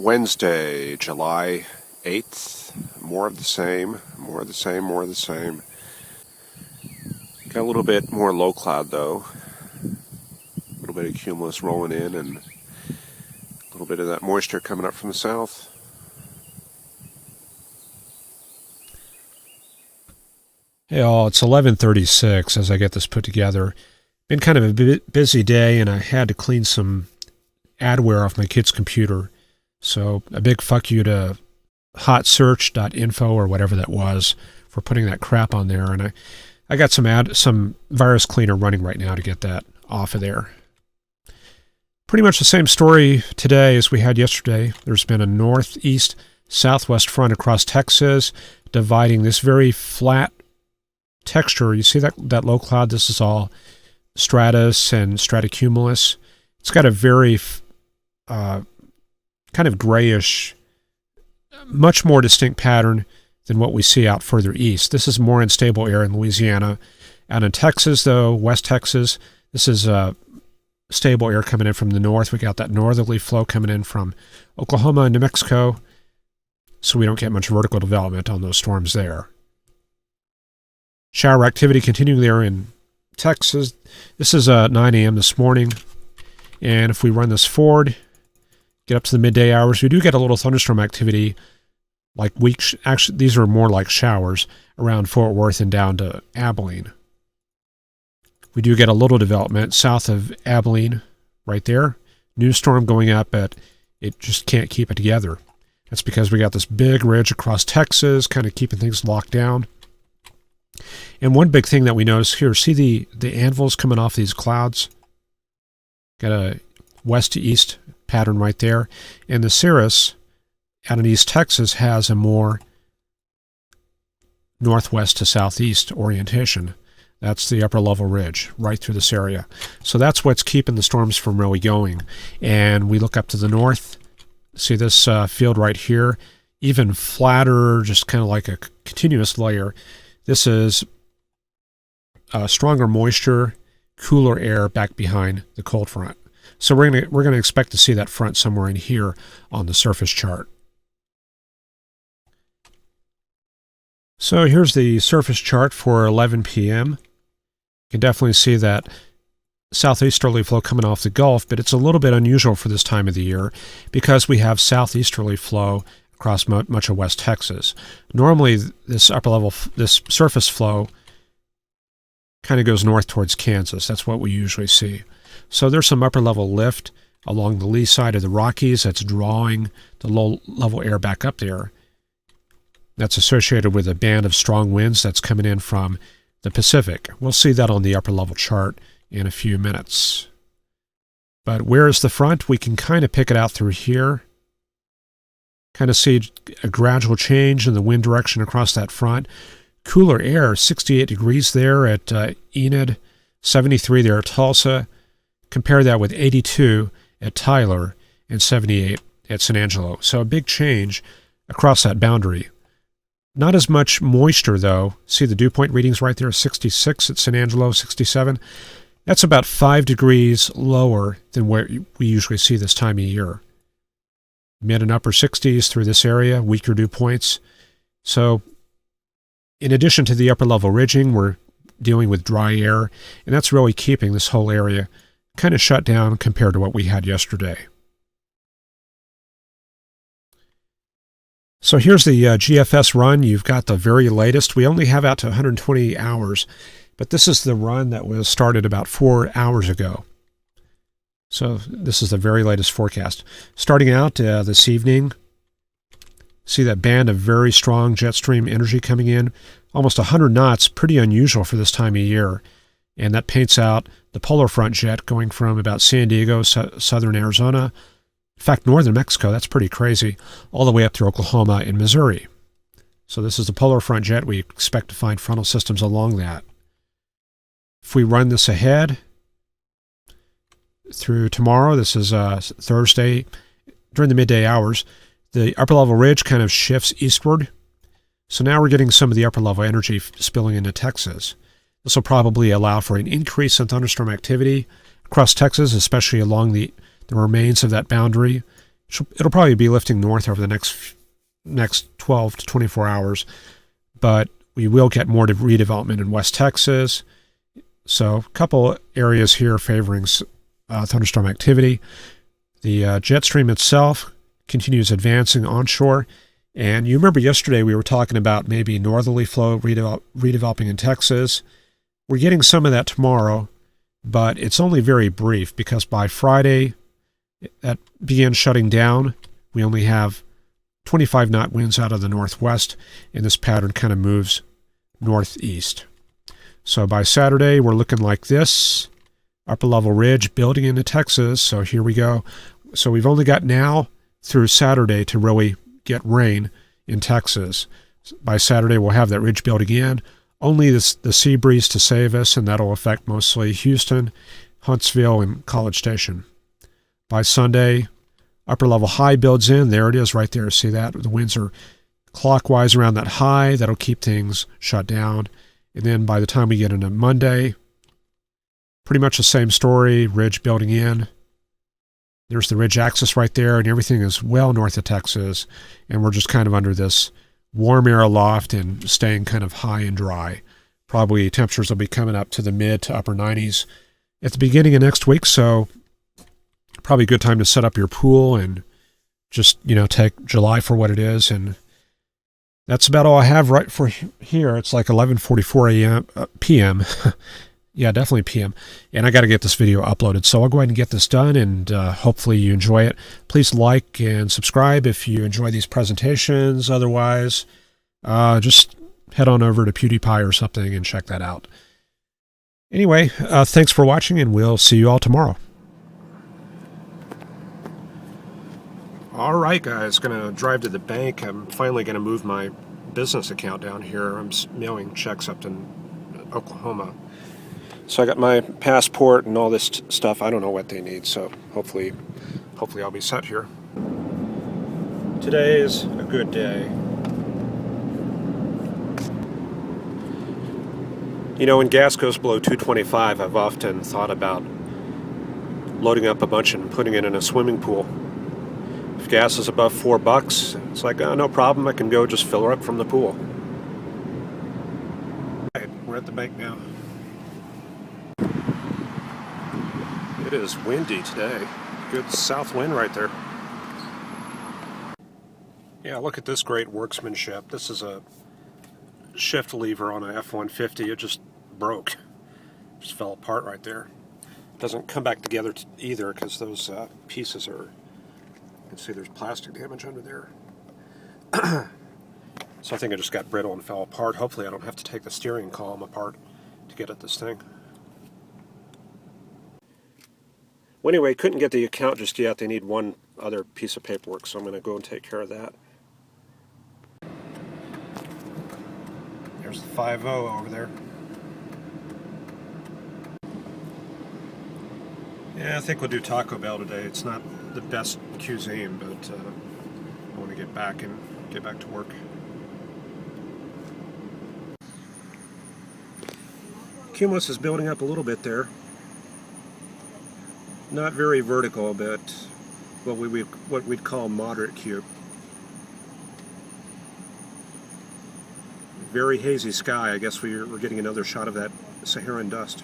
Wednesday, July 8th. More of the same, more of the same, more of the same. Got a little bit more low cloud though. A little bit of cumulus rolling in and a little bit of that moisture coming up from the south. Hey all, it's 11:36 as I get this put together. Been kind of a busy day and I had to clean some adware off my kid's computer. So a big fuck you to hotsearch.info or whatever that was for putting that crap on there. And I got some virus cleaner running right now to get that off of there. Pretty much the same story today as we had yesterday. There's been a northeast southwest front across Texas dividing this very flat texture. You see that low cloud? This is all stratus and stratocumulus. It's got a very kind of grayish, much more distinct pattern than what we see out further east. This is more unstable air in Louisiana. Out in Texas, though, West Texas, this is stable air coming in from the north. We got that northerly flow coming in from Oklahoma and New Mexico, so we don't get much vertical development on those storms there. Shower activity continuing there in Texas. This is 9 a.m. this morning, and if we run this forward, get up to the midday hours, we do get a little thunderstorm activity, like actually these are more like showers around Fort Worth and down to Abilene. We do get a little development south of Abilene, right there. New storm going up, but it just can't keep it together. That's because we got this big ridge across Texas, kind of keeping things locked down. And one big thing that we notice here, see the anvils coming off these clouds? Got a west to east pattern right there. And the cirrus out in East Texas has a more northwest to southeast orientation. That's the upper level ridge right through this area. So that's what's keeping the storms from really going. And we look up to the north, see this field right here, even flatter, just kind of like a continuous layer. This is stronger moisture, cooler air back behind the cold front. So we're gonna expect to see that front somewhere in here on the surface chart. So here's the surface chart for 11 p.m. You can definitely see that southeasterly flow coming off the Gulf, but it's a little bit unusual for this time of the year because we have southeasterly flow across much of West Texas. Normally, this this surface flow kind of goes north towards Kansas. That's what we usually see. So there's some upper level lift along the lee side of the Rockies that's drawing the low level air back up there. That's associated with a band of strong winds that's coming in from the Pacific. We'll see that on the upper level chart in a few minutes. But where is the front? We can kind of pick it out through here. Kind of see a gradual change in the wind direction across that front. Cooler air, 68 degrees there at Enid, 73 there at Tulsa. Compare that with 82 at Tyler and 78 at San Angelo. So a big change across that boundary. Not as much moisture, though. See the dew point readings right there, 66 at San Angelo, 67. That's about 5 degrees lower than where we usually see this time of year. Mid and upper 60s through this area, weaker dew points. So in addition to the upper level ridging, we're dealing with dry air, and that's really keeping this whole area kind of shut down compared to what we had yesterday. So here's the GFS run. You've got the very latest. We only have out to 120 hours, but this is the run that was started about 4 hours ago. So this is the very latest forecast. Starting out this evening, see that band of very strong jet stream energy coming in, almost 100 knots, pretty unusual for this time of year. And that paints out the polar front jet going from about San Diego, southern Arizona, in fact, northern Mexico, that's pretty crazy, all the way up to Oklahoma and Missouri. So this is the polar front jet. We expect to find frontal systems along that. If we run this ahead through tomorrow, this is Thursday, during the midday hours, the upper level ridge kind of shifts eastward. So now we're getting some of the upper level energy spilling into Texas. This will probably allow for an increase in thunderstorm activity across Texas, especially along the remains of that boundary It'll probably be lifting north over the next 12 to 24 hours, but we will get more redevelopment in West Texas. So a couple areas here favoring thunderstorm activity. The jet stream itself continues advancing onshore. And you remember yesterday we were talking about maybe northerly flow redeveloping in Texas. We're getting some of that tomorrow, but it's only very brief because by Friday that begins shutting down. We only have 25 knot winds out of the northwest, and this pattern kind of moves northeast. So by Saturday, we're looking like this. Upper level ridge building into Texas. So here we go. So we've only got now through Saturday to really get rain in Texas. By Saturday, we'll have that ridge building in. Only the sea breeze to save us, and that'll affect mostly Houston, Huntsville, and College Station. By Sunday, upper level high builds in. There it is right there. See that? The winds are clockwise around that high. That'll keep things shut down. And then by the time we get into Monday, pretty much the same story, ridge building in. There's the ridge axis right there, and everything is well north of Texas. And we're just kind of under this warm air aloft and staying kind of high and dry. Probably temperatures will be coming up to the mid to upper 90s at the beginning of next week. So probably a good time to set up your pool and just, take July for what it is. And that's about all I have right for here. It's like 11:44 p.m. Yeah, definitely p.m. And I got to get this video uploaded. So I'll go ahead and get this done, and hopefully you enjoy it. Please like and subscribe if you enjoy these presentations. Otherwise, just head on over to PewDiePie or something and check that out. Anyway, thanks for watching, and we'll see you all tomorrow. All right, guys, going to drive to the bank. I'm finally going to move my business account down here. I'm mailing checks up to Oklahoma. So I got my passport and all this stuff. I don't know what they need, so hopefully I'll be set here. Today is a good day. When gas goes below 225, I've often thought about loading up a bunch and putting it in a swimming pool. If gas is above $4, it's like, no problem, I can go just fill her up from the pool. All right, we're at the bank now. It is windy today. Good south wind right there. Yeah, look at this great workmanship. This is a shift lever on a F-150. It just broke. Just fell apart right there. Doesn't come back together either because those pieces are... You can see there's plastic damage under there. So I think it just got brittle and fell apart. Hopefully I don't have to take the steering column apart to get at this thing. Well, anyway, couldn't get the account just yet. They need one other piece of paperwork, so I'm going to go and take care of that. There's the 50 over there. Yeah, I think we'll do Taco Bell today. It's not the best cuisine, but I want to get back to work. Cumulus is building up a little bit there. Not very vertical, but what we'd call moderate cube. Very hazy sky. I guess we're getting another shot of that Saharan dust.